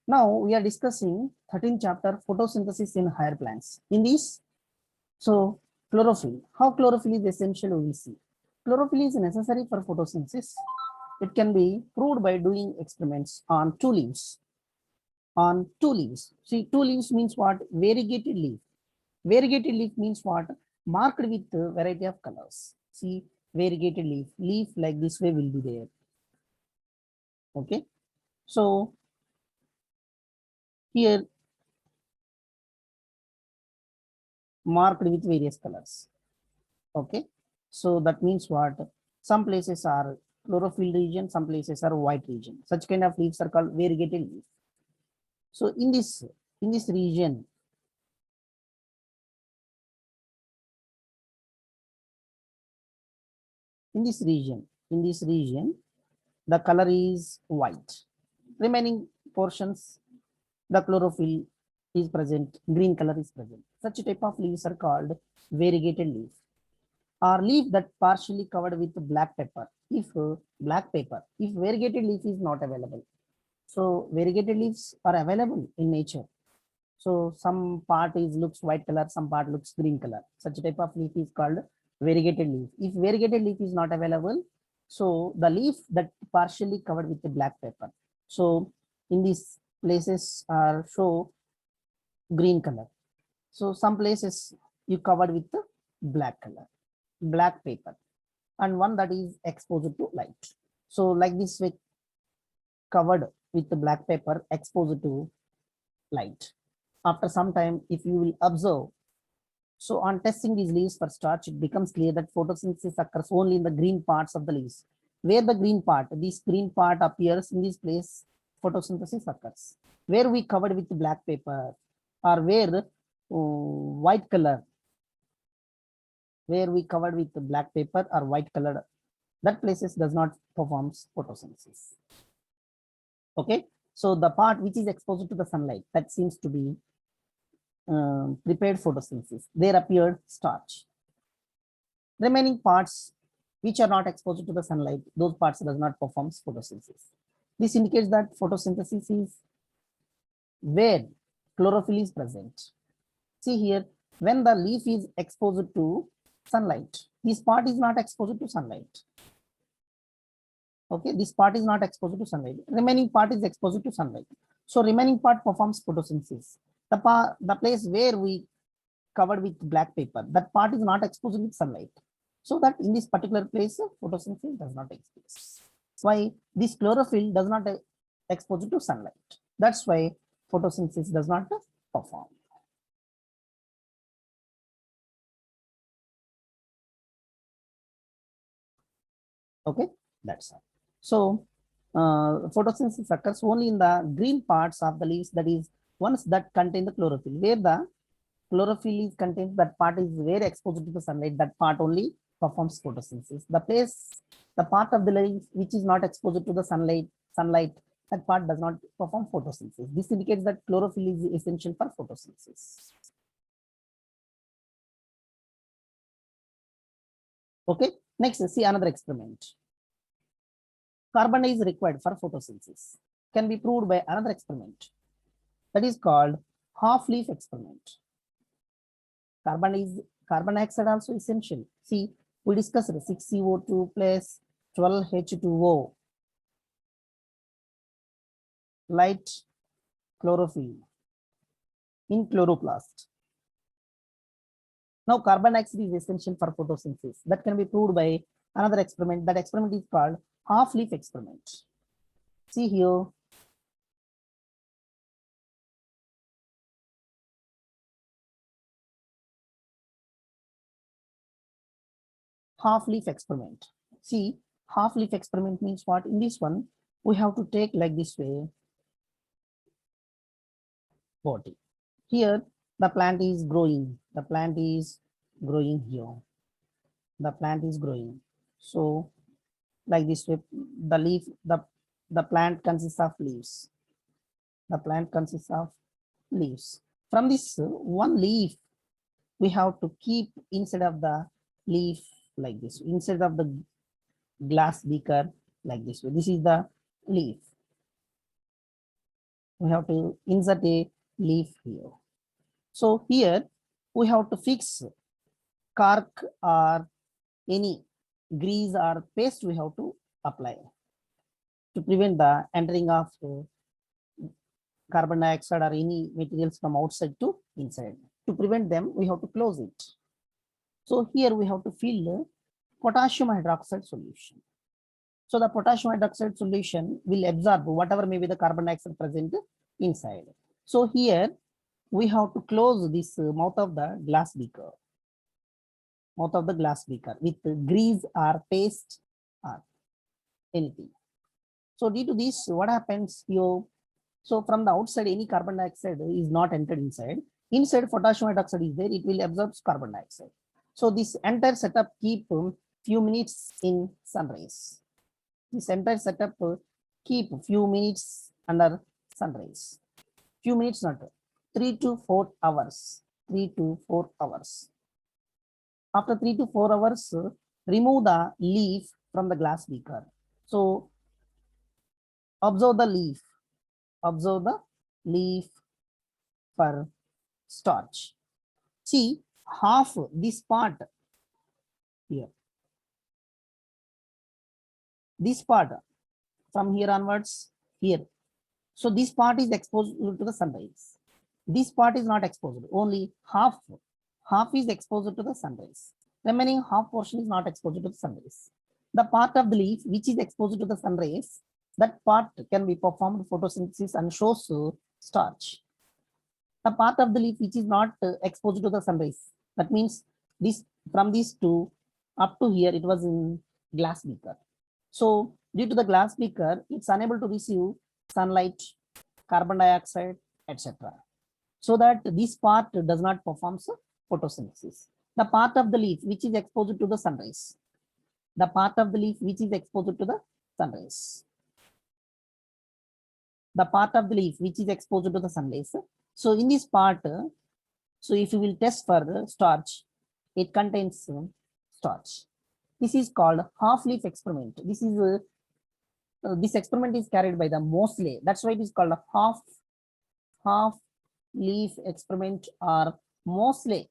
Now we are discussing 13th chapter photosynthesis in higher plants. In this, so chlorophyll. How chlorophyll is essential we will see. Chlorophyll is necessary for photosynthesis. It can be proved by doing experiments on two leaves. On two leaves. See, two leaves means what? Variegated leaf. Variegated leaf means what? Marked with a variety of colors. See, variegated leaf. Leaf like this way will be there. Okay. So here marked with various colors. Okay. So that means what? Some places are chlorophyll region, some places are white region. Such kind of leaves are called variegated leaf. So in this region, in this region, the color is white. Remaining portions, the chlorophyll is present, green color is present. Such type of leaves are called variegated leaf. Or leaf that partially covered with black pepper. If variegated leaf is not available. So variegated leaves are available in nature. So some part is looks white color, some part looks green color. Such type of leaf is called variegated leaf. If variegated leaf is not available, so the leaf that partially covered with the black pepper. So in these places are show green color. So some places you covered with the black color, black paper, and one that is exposed to light. So like this way covered with the black paper exposed to light. After some time, if you will observe, so on testing these leaves for starch, it becomes clear that photosynthesis occurs only in the green parts of the leaves. Where the green part, this green part appears in this place, photosynthesis occurs. Where we covered with black paper, or where white color, where we covered with black paper or white color, that places does not perform photosynthesis. Okay, so the part which is exposed to the sunlight, that seems to be prepared photosynthesis. There appeared starch. Remaining parts which are not exposed to the sunlight, those parts does not perform photosynthesis. This indicates that photosynthesis is where chlorophyll is present. See here, when the leaf is exposed to sunlight, this part is not exposed to sunlight. Okay, this part is not exposed to sunlight. Remaining part is exposed to sunlight. So remaining part performs photosynthesis. The place where we covered with black paper, that part is not exposed with sunlight. So that in this particular place, photosynthesis does not exist. Why? This chlorophyll does not expose to sunlight. That's why photosynthesis does not perform. Okay, that's all. So photosynthesis occurs only in the green parts of the leaves, that is ones that contain the chlorophyll. Where the chlorophyll is contained, that part is very exposed to the sunlight, that part only performs photosynthesis. The part of the leaf which is not exposed to the sunlight, that part does not perform photosynthesis. This indicates that chlorophyll is essential for photosynthesis. Okay, next see another experiment. Carbon is required for photosynthesis. Can be proved by another experiment, that is called half-leaf experiment. Carbon dioxide also essential. See, we discussed 6CO2 plus 12H2O, light chlorophyll in chloroplast. Now carbon dioxide is essential for photosynthesis. That can be proved by another experiment. That experiment is called half-leaf experiment. See here, half-leaf experiment. See, half-leaf experiment means what? In this one, we have to take like this way body. Here, the plant is growing. The plant is growing here. The plant is growing. So, like this way, the leaf, the plant consists of leaves. The plant consists of leaves. From this one leaf, we have to keep inside of the leaf like this, instead of the glass beaker like this way. This is the leaf. We have to insert a leaf here. So here we have to fix cork or any grease or paste we have to apply to prevent the entering of carbon dioxide or any materials from outside to inside. To prevent them, we have to close it. So here we have to fill potassium hydroxide solution. So the potassium hydroxide solution will absorb whatever may be the carbon dioxide present inside. So here we have to close this mouth of the glass beaker. Mouth of the glass beaker with grease or paste or anything. So due to this, what happens? So from the outside, any carbon dioxide is not entered inside. Inside potassium hydroxide is there, it will absorb carbon dioxide. So this entire setup keep few minutes in sun rays. This entire setup keep few minutes under sun rays. Few minutes, not 3 to 4 hours. 3 to 4 hours. After 3 to 4 hours, remove the leaf from the glass beaker. So observe the leaf. Observe the leaf for starch. See, half this part here. This part from here onwards here. So this part is exposed to the sun rays. This part is not exposed. Only half is exposed to the sun rays. Remaining half portion is not exposed to the sun rays. The part of the leaf which is exposed to the sun rays, that part can be performed photosynthesis and shows starch. The part of the leaf which is not exposed to the sun rays, that means this from these two up to here it was in glass beaker. So due to the glass beaker, it's unable to receive sunlight, carbon dioxide, etc. So that this part does not perform photosynthesis. The part of the leaf which is exposed to the sun rays, the part of the leaf which is exposed to the sun rays, the part of the leaf which is exposed to the sun rays. So in this part, so if you will test for starch, it contains starch. This is called half leaf experiment. This experiment is carried by the Moseley. That's why it is called a half leaf experiment or Moseley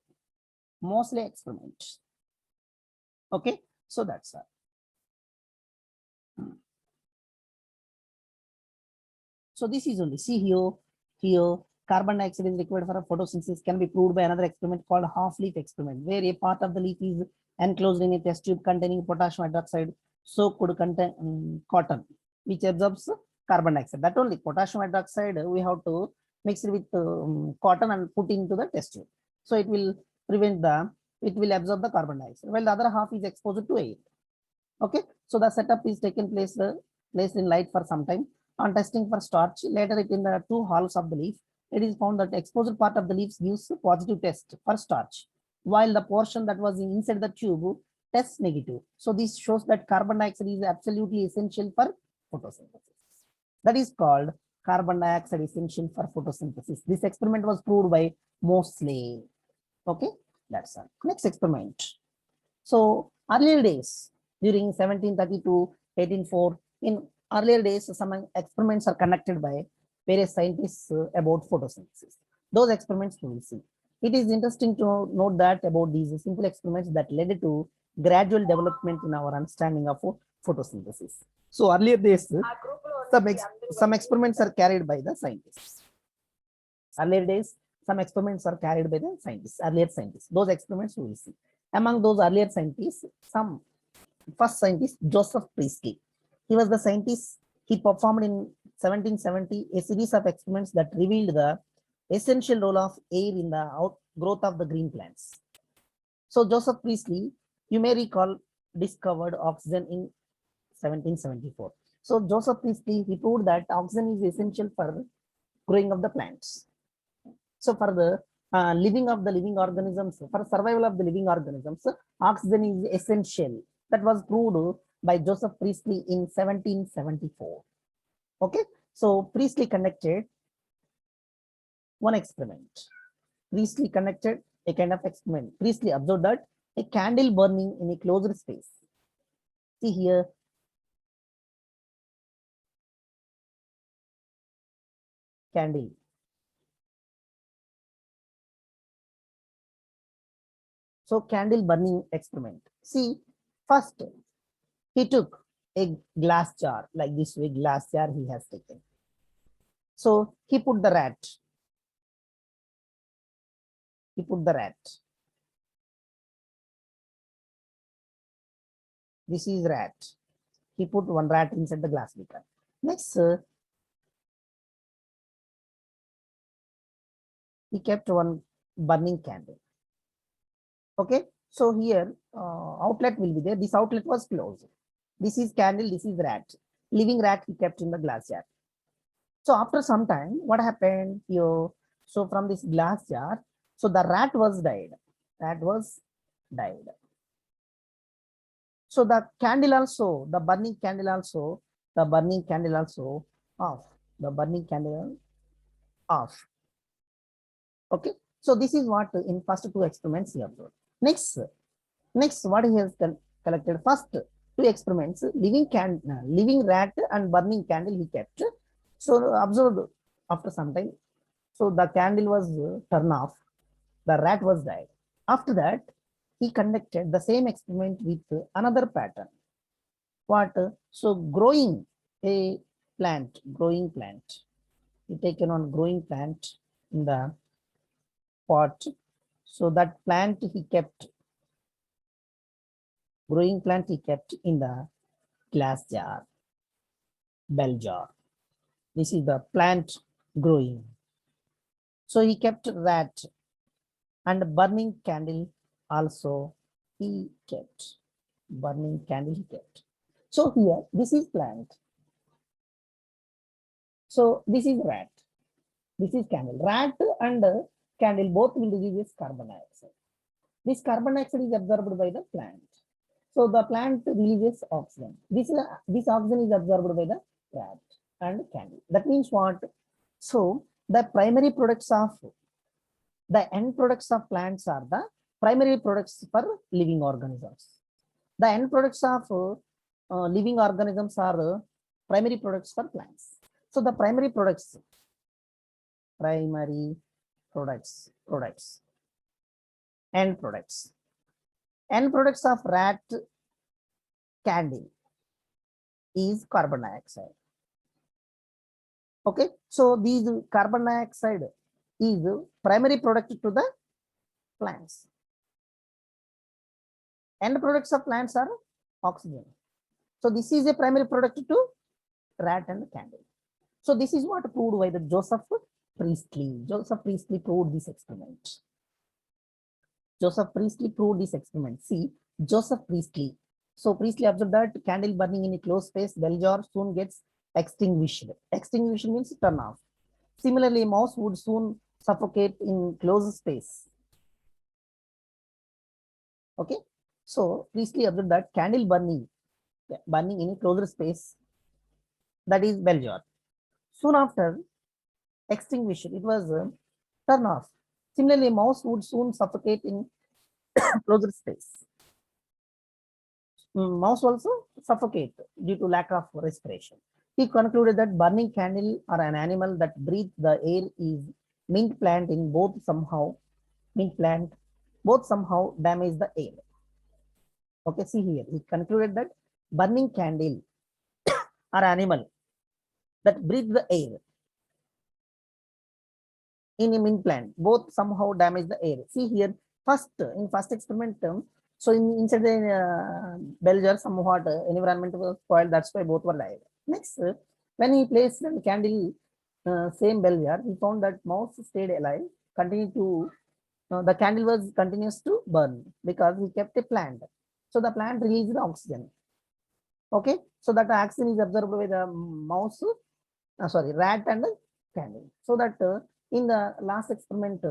experiment. Okay, so that's all. So this is only, see here carbon dioxide is required for a photosynthesis can be proved by another experiment called half leaf experiment, where a part of the leaf is enclosed in a test tube containing potassium hydroxide, so could contain cotton, which absorbs carbon dioxide. That only potassium hydroxide we have to mix it with cotton and put into the test tube. So it will it will absorb the carbon dioxide, while the other half is exposed to air. Okay, so the setup is taken place in light for some time. On testing for starch, later it in the two halves of the leaf, it is found that the exposed part of the leaves gives positive test for starch, while the portion that was inside the tube tests negative. So this shows that carbon dioxide is absolutely essential for photosynthesis. That is called carbon dioxide essential for photosynthesis. This experiment was proved by Moseley. Okay, that's all. Next experiment. So earlier days, during 1730 to 1804, in earlier days, some experiments are conducted by various scientists about photosynthesis. Those experiments we will see. It is interesting to note that about these simple experiments that led to gradual development in our understanding of photosynthesis. So earlier days, some experiments are carried by the scientists. Earlier days, some experiments are carried by the scientists, earlier scientists. Those experiments we will see. Among those earlier scientists, first scientist, Joseph Priestley. He was the scientist. He performed in 1770 a series of experiments that revealed the essential role of air in the outgrowth of the green plants. So Joseph Priestley, you may recall, discovered oxygen in 1774. So Joseph Priestley, he proved that oxygen is essential for growing of the plants. So for the living of the living organisms, for survival of the living organisms, oxygen is essential. That was proved by Joseph Priestley in 1774. Okay, so Priestley conducted one experiment. Priestley conducted a kind of experiment. Priestley observed that a candle burning in a closed space. See here. candle. So candle burning experiment. See, first he took a glass jar, like this way glass jar he has taken. So he put the rat. He put the rat. This is rat. He put one rat inside the glass beaker. Next, he kept one burning candle. Okay, so here outlet will be there. This outlet was closed. This is candle, this is rat. Living rat he kept in the glass jar. So after some time, what happened here? So from this glass jar, so the rat was died. Rat was died. So the candle also, the burning candle also off. The burning candle off. Okay. So this is what in first two experiments he observed. Next, what he has collected, first two experiments, living rat and burning candle he kept. So observed after some time. So the candle was turned off. The rat was died. After that, he conducted the same experiment with another pattern. What? So growing a plant, He taken on growing plant in the pot. So that plant he kept, growing plant he kept in the glass jar, bell jar. This is the plant growing. So he kept rat and burning candle also he kept. Burning candle he kept. So here, this is plant. So this is rat. This is candle. Rat and candle both will release carbon dioxide. This carbon dioxide is absorbed by the plant. So the plant releases oxygen. This oxygen is absorbed by the rat and candle. That means what? So the primary products of the end products of plants are the primary products for living organisms. The end products of living organisms are primary products for plants. So the primary products, end products of rat candle is carbon dioxide. Okay, so these carbon dioxide is primary product to the plants. End products of plants are oxygen. So this is a primary product to rat and candle. So this is what proved by the Joseph Priestley. Joseph Priestley proved this experiment. See, Joseph Priestley. So Priestley observed that candle burning in a closed space, bell jar soon gets extinguished. Extinguished means turn off. Similarly, a mouse would soon suffocate in closed space. Okay. So Priestley observed that candle burning in a closed space, that is bell jar. Soon after extinguished, it was turn off. Similarly, a mouse would soon suffocate in closed space. Mouse also suffocate due to lack of respiration. He concluded that burning candle or an animal that breathes the air is mint plant somehow damage the air. Okay, see here, he concluded that burning candle or animal that breathes the air in a mint plant, both somehow damage the air. See here, in first experiment term, so inside the bell jar, somewhat environment was spoiled. That's why both were died. Next, when he placed the candle, same bell jar, he found that mouse stayed alive, continued to the candle was continuous to burn because he kept a plant. So the plant released oxygen. Okay, so that oxygen is absorbed by the mouse, rat and candle. So that in the last experiment,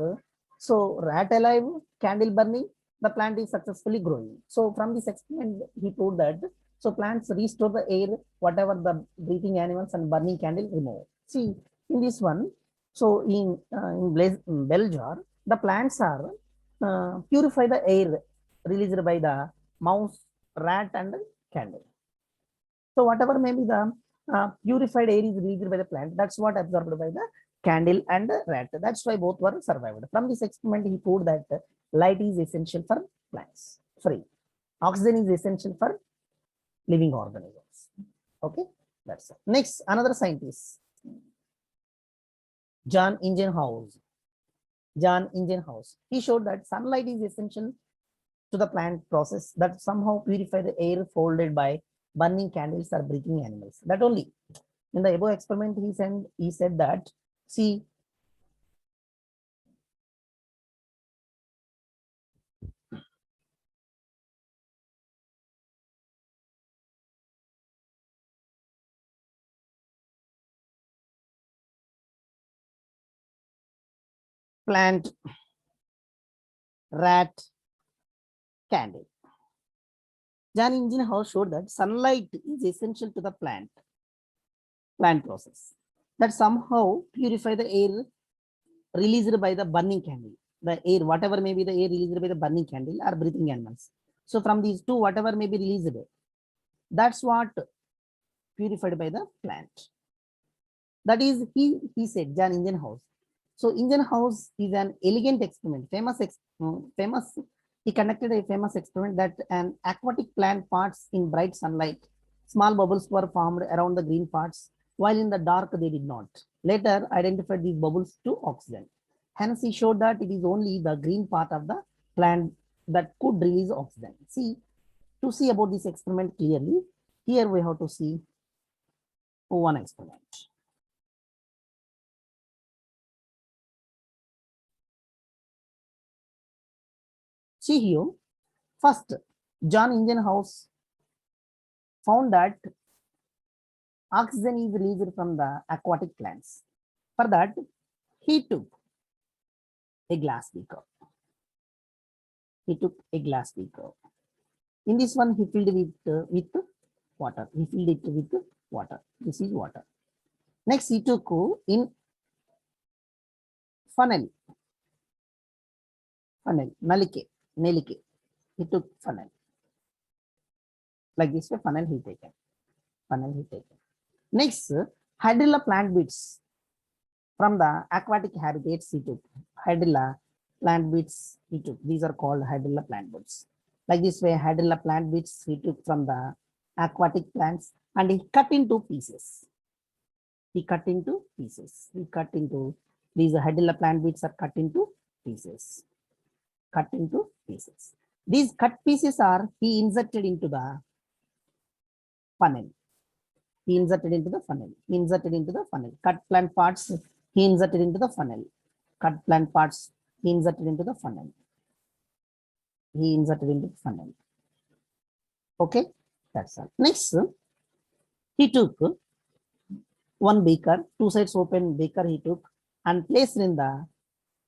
so rat alive, candle burning, the plant is successfully growing. So from this experiment, he proved that so plants restore the air, whatever the breathing animals and burning candle remove. See in this one, so in bell jar, the plants are purify the air released by the mouse, rat, and candle. So whatever may be the purified air is released by the plant, that's what absorbed by the candle and rat. That's why both were survived. From this experiment, he proved that light is essential for plants. Sorry, oxygen is essential for living organisms. Okay, that's it. Next, another scientist, John Ingenhousz. John Ingenhousz. He showed that sunlight is essential to the plant process that somehow purify the air folded by burning candles or breathing animals. That only. In the above experiment, he said that, see, plant, rat, candle. John Ingenhousz showed that sunlight is essential to the plant process that somehow purify the air released by the burning candle. The air, whatever may be the air released by the burning candle or breathing animals. So from these two, whatever may be released, that's what purified by the plant. That is, he said, John Ingenhousz. So Ingenhousz is an elegant experiment, famous. He conducted a famous experiment that an aquatic plant parts in bright sunlight. Small bubbles were formed around the green parts, while in the dark they did not. Later identified these bubbles to oxygen. Hence, he showed that it is only the green part of the plant that could release oxygen. See, to see about this experiment clearly, here we have to see one experiment. See here, first, John Ingenhousz found that oxygen is released from the aquatic plants. For that, he took a glass beaker. He took a glass beaker. In this one, he filled it with water. He filled it with water. This is water. Next, he took in funnel, nalike. He took funnel. Like this way, funnel he taken. Next, hydrilla plant bits from the aquatic habitats he took. Hydrilla plant bits he took. These are called hydrilla plant bits. Like this way, hydrilla plant bits he took from the aquatic plants and he cut into pieces. These hydrilla plant bits are cut into pieces. These cut pieces are he inserted into the funnel. Cut plant parts he inserted into the funnel. Okay, that's all. Next, he took one beaker, two sides open beaker he took and placed in the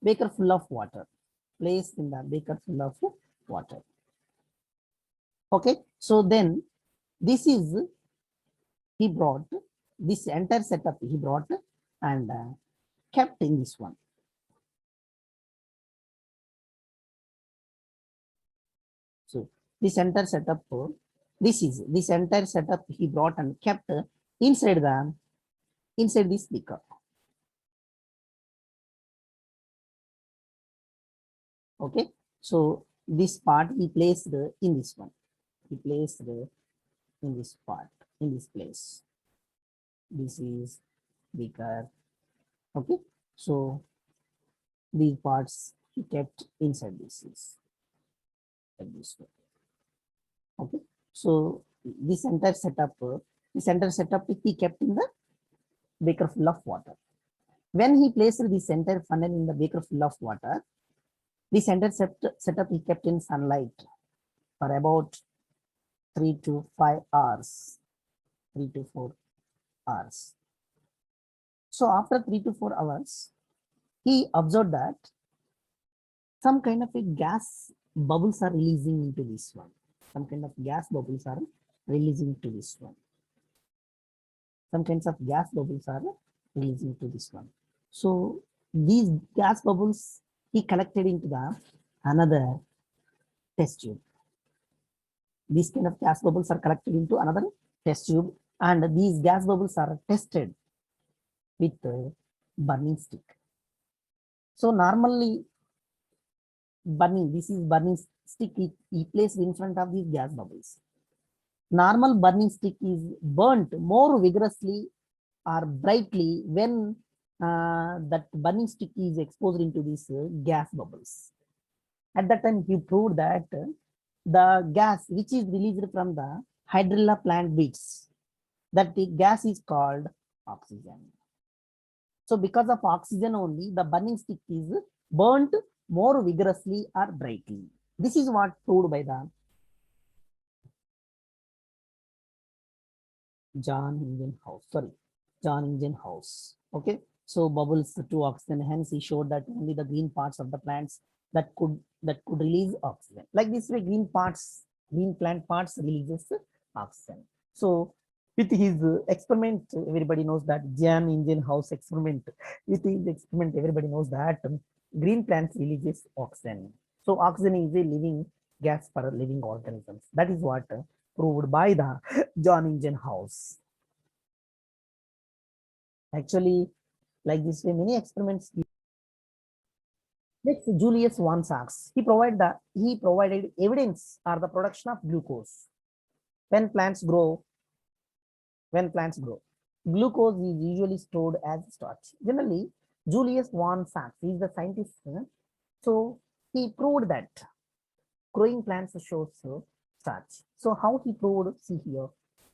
beaker full of water. Okay, so then this is, he brought this entire setup he brought and kept in this one. So this entire setup, this entire setup he brought and kept inside this beaker. Okay, so this part he placed in this one. In this part, in this place. This is beaker. Okay, so these parts he kept inside this is like this way. Okay, so this entire setup he kept in the beaker full of water. When he placed this entire funnel in the beaker full of water, this entire setup he kept in sunlight for about 3 to 5 hours. 3 to 4 hours. So after 3 to 4 hours, he observed that some kind of a gas bubbles are releasing into this one. Some kinds of gas bubbles are releasing to this one. So these gas bubbles he collected into the another test tube. These kind of gas bubbles are collected into another test tube and these gas bubbles are tested with burning stick. So normally burning, this is burning stick he placed in front of these gas bubbles. Normal burning stick is burnt more vigorously or brightly when that burning stick is exposed into these gas bubbles. At that time, he proved that the gas which is released from the hydrilla plant beads, that the gas is called oxygen. So because of oxygen only, the burning stick is burnt more vigorously or brightly. This is what proved by the John Ingenhouse. Sorry, John Ingenhouse. Okay, so bubbles to oxygen. Hence, he showed that only the green parts of the plants that could release oxygen. Like this way, green plant parts releases oxygen. So with his experiment, everybody knows that John Ingenhouse experiment. With his experiment, everybody knows that green plants releases oxygen. So oxygen is a living gas for living organisms. That is what proved by the John Ingenhouse. Actually, like this way, many experiments. Next, Julius von Sachs. He provided evidence or the production of glucose when plants grow. Glucose is usually stored as starch. Generally, Julius von Sachs is the scientist. So he proved that growing plants shows starch. So how he proved? See here.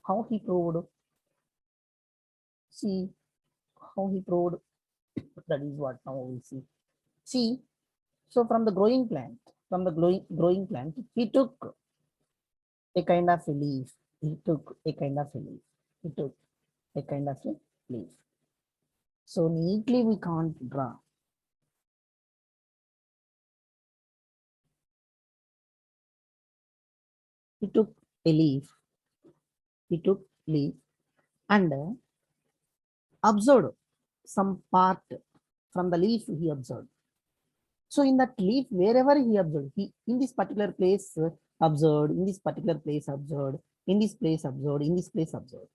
How he proved? See how he proved. That is what now we see. See, so from the growing plant, he took a kind of a leaf. He took a kind of a leaf. So neatly we can't draw. He took a leaf. And observed some part from the leaf he observed. So in that leaf, wherever he observed, he in this particular place observed, in this particular place observed, in this place observed, in this place observed.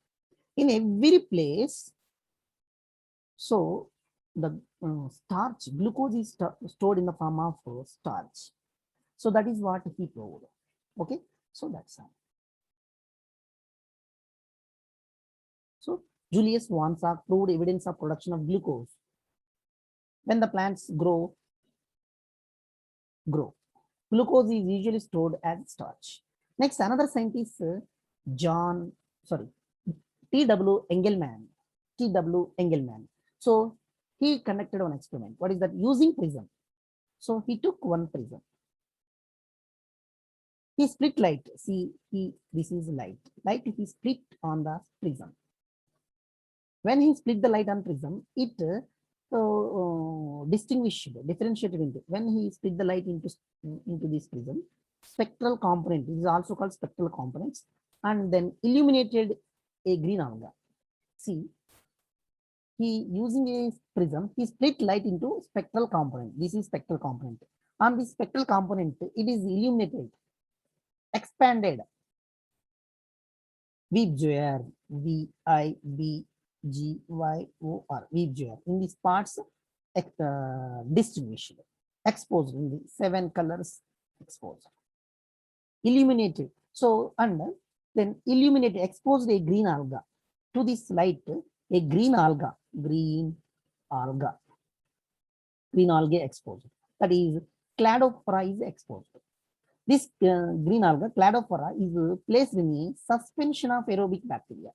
In every place, so the starch, glucose is stored in the form of starch. So that is what he proved. Okay, so that's all. So Julius von Sachs proved evidence of production of glucose when the plants grow. Glucose is usually stored as starch. Next, another scientist, T.W. Engelmann. So he conducted one experiment. What is that? Using prism. So he took one prism. He split light. See, this is light. Light he split on the prism. When he split the light on prism, it differentiated into. When he split the light into this prism, spectral component is also called spectral components, and then illuminated a green alga. See, he using a prism, he split light into spectral component. This is spectral component. On this spectral component, it is illuminated, expanded. VIBGYOR, VIBGYOR, VIBGYOR. In these parts, distinguished, exposed in the 7 colors, exposed, illuminated. So, and then illuminated, exposed a green alga to this light, a green alga exposed. That is, Cladophora is exposed. This green alga, Cladophora, is placed in a suspension of aerobic bacteria.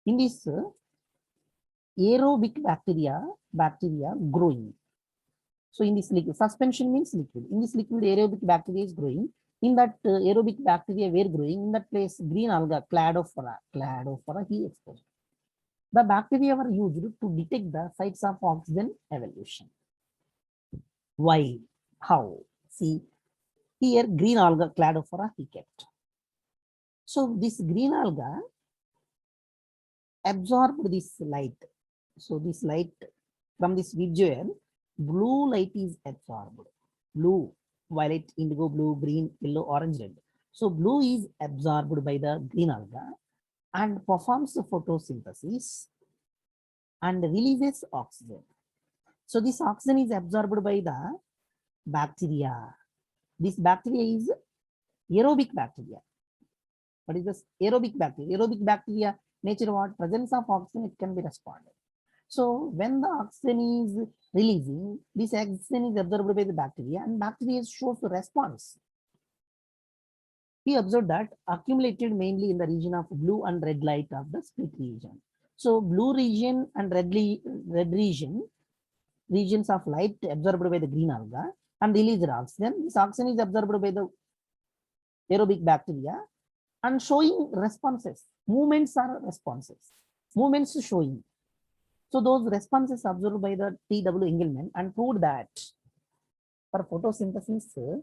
In this aerobic bacteria growing. So in this liquid, suspension means liquid. In this liquid, aerobic bacteria is growing. In that aerobic bacteria were growing, in that place, green alga, Cladophora, he exposed. The bacteria were used to detect the sites of oxygen evolution. Why? How? See, here green alga, Cladophora, he kept. So this green alga absorbed this light. So this light from this visual, blue light is absorbed. Blue, violet, indigo, blue, green, yellow, orange, red. So blue is absorbed by the green alga and performs the photosynthesis. and releases oxygen. So this oxygen is absorbed by the bacteria. This bacteria is aerobic bacteria. What is this? Aerobic bacteria. Aerobic bacteria nature what? Presence of oxygen, it can be responded. So when the oxygen is releasing, this oxygen is absorbed by the bacteria and bacteria shows the response. He observed that accumulated mainly in the region of blue and red light of the split region. So blue region and red regions of light absorbed by the green alga and released oxygen. This oxygen is absorbed by the aerobic bacteria and showing responses. Movements are responses. Movements showing. So those responses observed by the T.W. Engelmann and proved that for photosynthesis,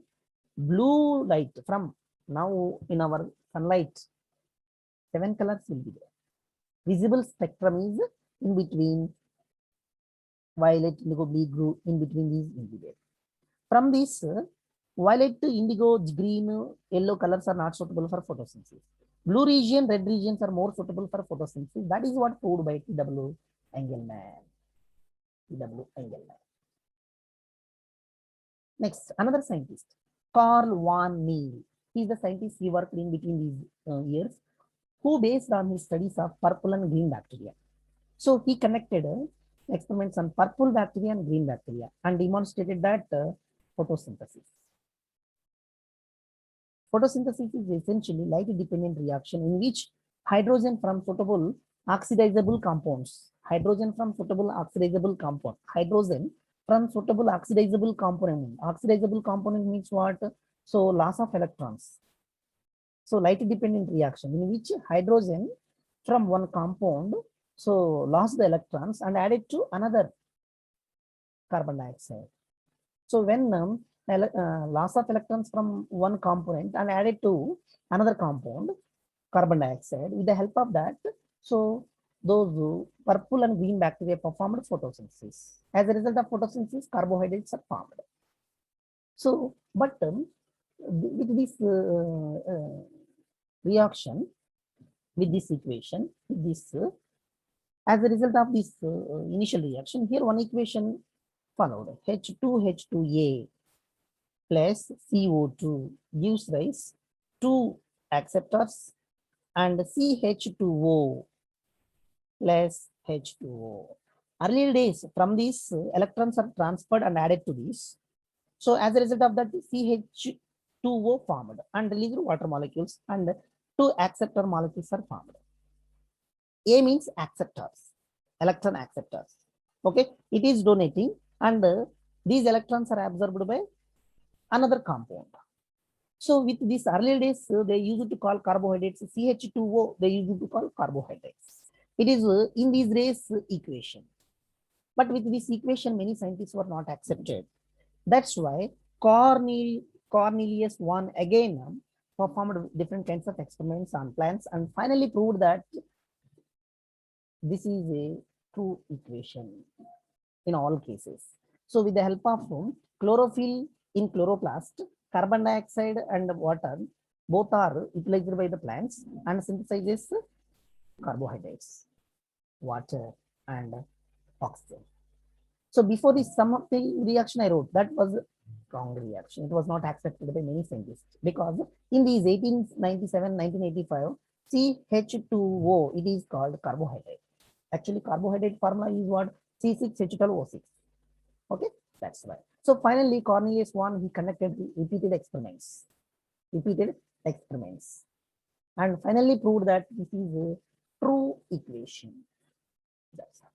blue light from now in our sunlight, 7 colors will be there. Visible spectrum is in between violet, indigo, blue, in between these will be there. From this, violet, indigo, green, yellow colors are not suitable for photosynthesis. Blue region, red regions are more suitable for photosynthesis. That is what proved by T.W. Engelmann. T.W. Engelmann. Next, another scientist, Carl von Neil. He is the scientist he worked in between these years, who based on his studies of purple and green bacteria. So he connected experiments on purple bacteria and green bacteria and demonstrated that photosynthesis. Photosynthesis is essentially light-dependent reaction in which hydrogen from suitable oxidizable compounds, hydrogen from suitable oxidizable compound, oxidizable component means what? So loss of electrons. So light-dependent reaction in which hydrogen from one compound so lost the electrons and added to another carbon dioxide. So when loss of electrons from one component and added to another compound, carbon dioxide, with the help of that, so those purple and green bacteria performed photosynthesis. As a result of photosynthesis, carbohydrates are formed. So, but with this reaction, with this equation, with this, as a result of this initial reaction, here one equation followed. H2H2A plus CO2 gives rise to acceptors and CH2O plus H2O. Earlier days, from these electrons are transferred and added to this. So as a result of that, CH2O formed and released water molecules and 2 acceptor molecules are formed. A means acceptors, electron acceptors. Okay, it is donating and these electrons are absorbed by another compound. So with these earlier days, they used to call carbohydrates CH2O, they used to call carbohydrates. It is in these rays equation. But with this equation, many scientists were not accepted. That's why Cornelius Von again performed different kinds of experiments on plants and finally proved that this is a true equation in all cases. So with the help of chlorophyll in chloroplast, carbon dioxide and water both are utilized by the plants and synthesizes carbohydrates, water and oxygen. So before this, some of the reaction I wrote, that was wrong reaction. It was not accepted by many scientists because in these 1897, 1985, CH2O, it is called carbohydrate. Actually, carbohydrate formula is what? C6H12O6. Okay, that's why. So finally, Cornelius Von, he conducted repeated experiments, and finally proved that this is a true equation. That's all.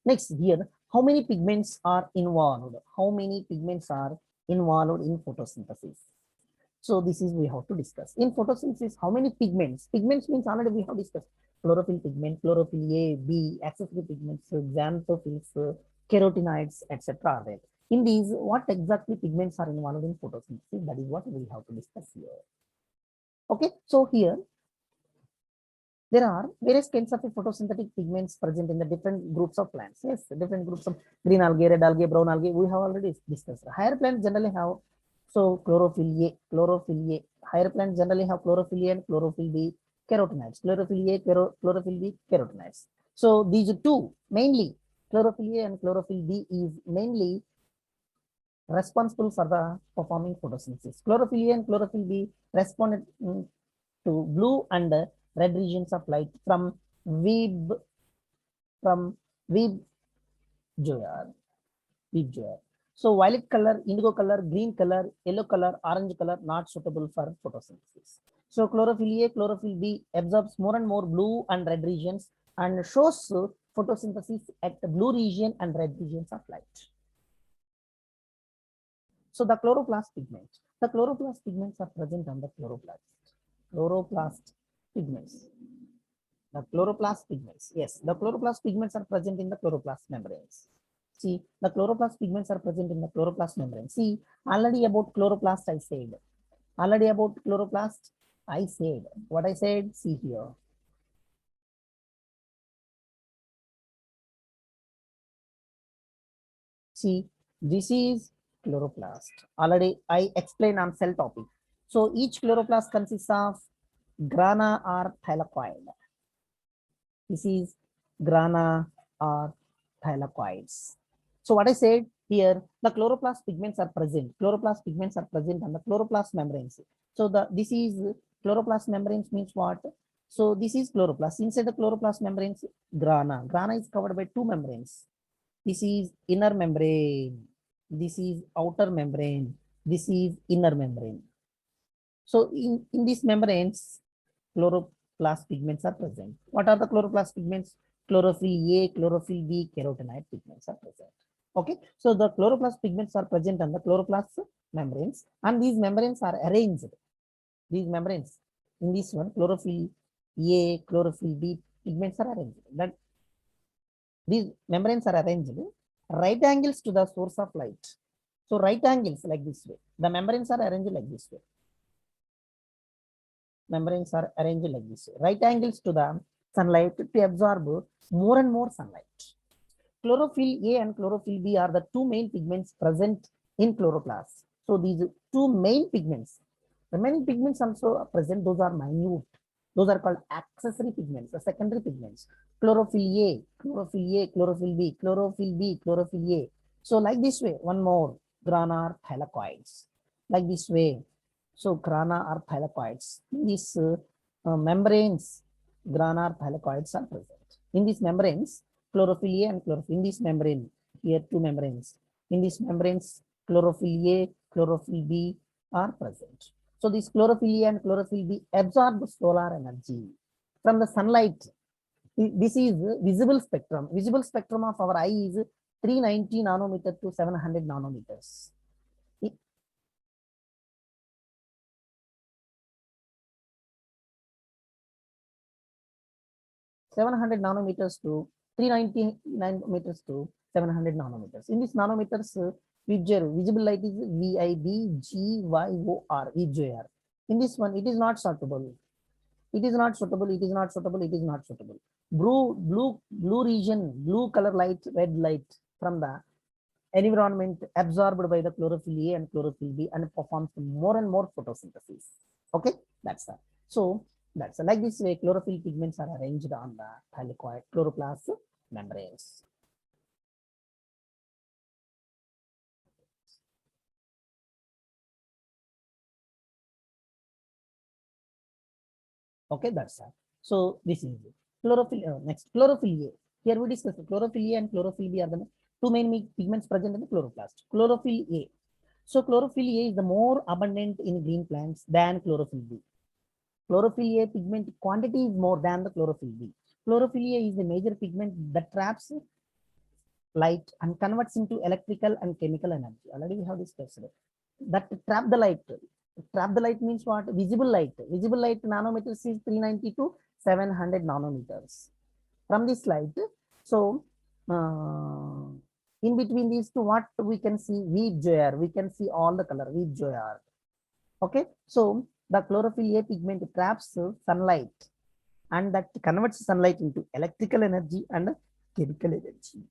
Next here, how many pigments are involved? How many pigments are involved in photosynthesis? So this is we have to discuss. In photosynthesis, how many pigments? Pigments means already we have discussed. Chlorophyll pigment, chlorophyll A, B, accessory pigments, xanthophylls, carotenoids, etc. are there. In these, what exactly pigments are involved in photosynthesis? That is what we have to discuss here. Okay, so here there are various kinds of photosynthetic pigments present in the different groups of plants. Yes, different groups of green algae, red algae, brown algae, we have already discussed. Higher plants generally have chlorophyll A. Higher plants generally have chlorophyll A and chlorophyll B, carotenoids. Chlorophyll A, chlorophyll B, carotenoids. So these two mainly, chlorophyll A and chlorophyll B is mainly responsible for the performing photosynthesis. Chlorophyll A and chlorophyll B responded to blue and red regions of light from Weeb Joyard. Weeb Joyard. So violet color, indigo color, green color, yellow color, orange color not suitable for photosynthesis. So chlorophyll A, chlorophyll B absorbs more and more blue and red regions and shows photosynthesis at the blue region and red regions of light. So the chloroplast pigments. The chloroplast pigments are present on the chloroplast. Chloroplast pigments. The chloroplast pigments. Yes, the chloroplast pigments are present in the chloroplast membranes. See, the chloroplast pigments are present in the chloroplast membrane. See, already about chloroplast I said. Already about chloroplast I said. What I said, see here. See, this is chloroplast. Already I explained on cell topic. So each chloroplast consists of grana or thylakoid. This is grana or thylakoids. So what I said here, the chloroplast pigments are present. Chloroplast pigments are present on the chloroplast membranes. So this is chloroplast membranes means what? So this is chloroplast. Inside the chloroplast membranes, grana. Grana is covered by two membranes. This is inner membrane. This is outer membrane. This is inner membrane. So in these membranes, chloroplast pigments are present. What are the chloroplast pigments? Chlorophyll A, chlorophyll B, carotenoid pigments are present. Okay, so the chloroplast pigments are present on the chloroplast membranes, and these membranes are arranged. These membranes in this one, chlorophyll A, chlorophyll B pigments are arranged. That these membranes are arranged right angles to the source of light. So right angles like this way. The membranes are arranged like this way. Membranes are arranged like this way. Right angles to the sunlight to absorb more and more sunlight. Chlorophyll A and chlorophyll B are the two main pigments present in chloroplast. So these two main pigments, remaining pigments also are present. Those are minute. Those are called accessory pigments, the secondary pigments. Chlorophyll A, chlorophyll A, chlorophyll B, chlorophyll B, chlorophyll A. So like this way, one more, grana thylakoids. Like this way. So grana or thylakoids. These membranes, grana or thylakoids are present. In these membranes, chlorophyll A and chlorophyll, in this membrane, here two membranes. In these membranes, chlorophyll A, chlorophyll B are present. So this chlorophyll A and chlorophyll B absorb solar energy from the sunlight. This is visible spectrum. Visible spectrum of our eye is 390 nanometer to 700 nanometers. 700 nanometers to 390 nanometers to 700 nanometers. In this nanometers, visible light is VIBGYOR, VGOR. In this one, it is not suitable. It is not suitable. It is not suitable. It is not suitable. Blue region, blue color light, red light from the environment absorbed by the chlorophyll A and chlorophyll B and performs more and more photosynthesis. Okay, that's that. So that's like this way, chlorophyll pigments are arranged on the thylakoid chloroplast membranes. Okay, that's that. So this is it. Chlorophyll. Next, chlorophyll A. Here we discuss chlorophyll A and chlorophyll B are the two main pigments present in the chloroplast. Chlorophyll A. So chlorophyll A is the more abundant in green plants than chlorophyll B. Chlorophyll A pigment quantity is more than the chlorophyll B. Chlorophyll A is the major pigment that traps light and converts into electrical and chemical energy. Already we have discussed it. That trap the light. Trap the light means what? Visible light. Visible light nanometers is 390 to 700 nanometers. From this light, so in between these two, what we can see? VGOR. We can see all the color VGOR. Okay, so the chlorophyll A pigment traps sunlight and that converts sunlight into electrical energy and chemical energy.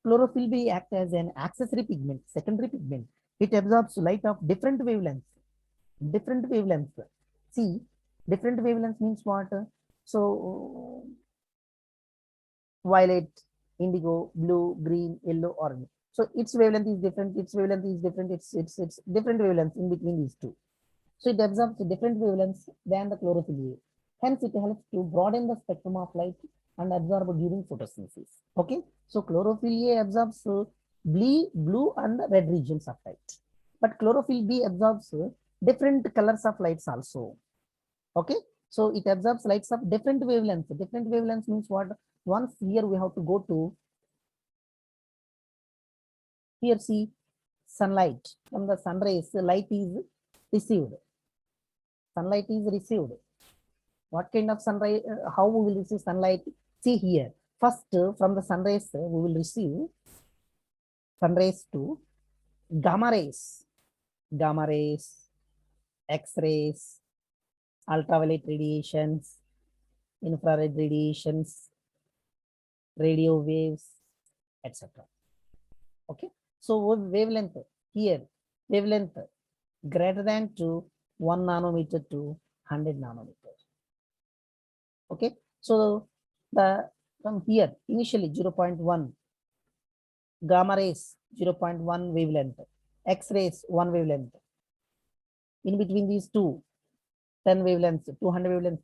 Chlorophyll B acts as an accessory pigment, secondary pigment. It absorbs light of different wavelengths. Different wavelengths. See, different wavelengths means what? So violet, indigo, blue, green, yellow, orange. So its wavelength is different. Its wavelength is different. It's different wavelengths in between these two. So it absorbs different wavelengths than the chlorophyll A. Hence, it helps to broaden the spectrum of light and absorb during photosynthesis. Okay. So chlorophyll A absorbs blue and red regions of light, but chlorophyll B absorbs different colors of lights also. Okay. So it absorbs lights of different wavelengths. Different wavelengths means what? Once here we have to go to here, see sunlight from the sun rays, light is received. Sunlight is received. What kind of sunlight? How we will receive sunlight? See here. First, from the sun rays, we will receive sun rays to gamma rays, X-rays, ultraviolet radiations, infrared radiations, radio waves, etc. Okay. So wavelength here, wavelength greater than to 1 nanometer to 100 nanometer. Okay. So the from here initially 0.1 gamma rays 0.1 wavelength, X-rays 1 wavelength. In between these two, 10 wavelengths, 200 wavelengths,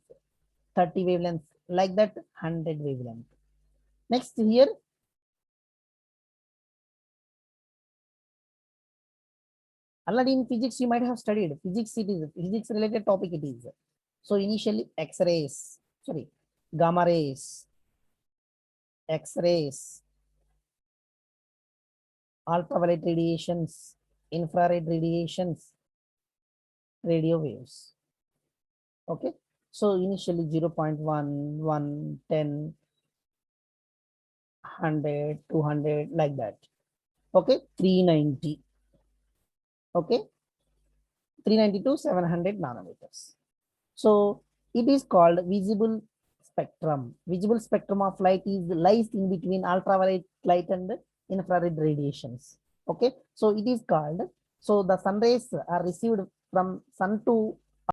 30 wavelengths, like that 100 wavelength. Next here, already in physics you might have studied physics. It is physics related topic. It is. So initially X-rays, sorry, gamma rays, X-rays, ultraviolet radiations, infrared radiations, radio waves. Okay. So initially 0.1, 1, 10, 100, 200, like that. Okay. 390. Okay. 390 to 700 nanometers. So it is called visible spectrum. Visible spectrum of light is lies in between ultraviolet light and infrared radiations. Okay. So it is called, so the sun rays are received from sun to